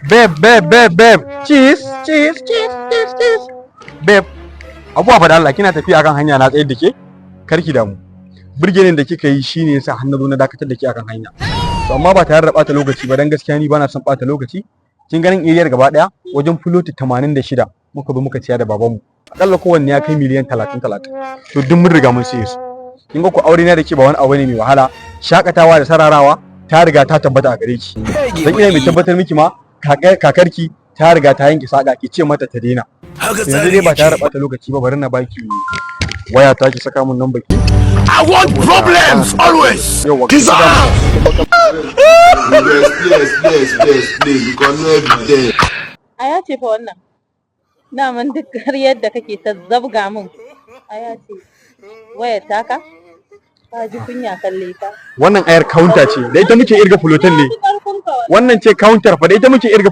Babe. Cheese. Babe, abuwa fa da Allah kina tafiya akan hanya na tsayar da ke? Karki damu. Burgenin da kika yi shine yasa har na zo na dakatar da ke akan hanya. To amma ba tare da bata lokaci ba dan gaskiya ni bana son bata lokaci. Kin ganin area gaba daya wajen filoti 86 muka zo muka ciya da babanmu. Akalla kowanne ya kai miliyan 30. To duk mun riga mun siye su. Kin ga ku aure na da ke ba wani abu ne mai wahala. Shakatawa da sararawa ta riga ta tabbata a gare ki. Dan ina mai tabbatar miki ma kakarki ta riga ta yanke saka ki ce mata ta daina. Yanzu dai ba tare da bata lokaci ba bari na baki waya ta ki saka mun nan baki. I want problems always. Please, because no every day. Aya ce fa wannan. Daman duk har yadda kake ta zabga min. Aya ce. Wayar taka? Ka ji kunya kalle ka. Wannan ayar counter ce. Da ita muke irga fulotan ne. Wannan ce counter fa da ita muke irga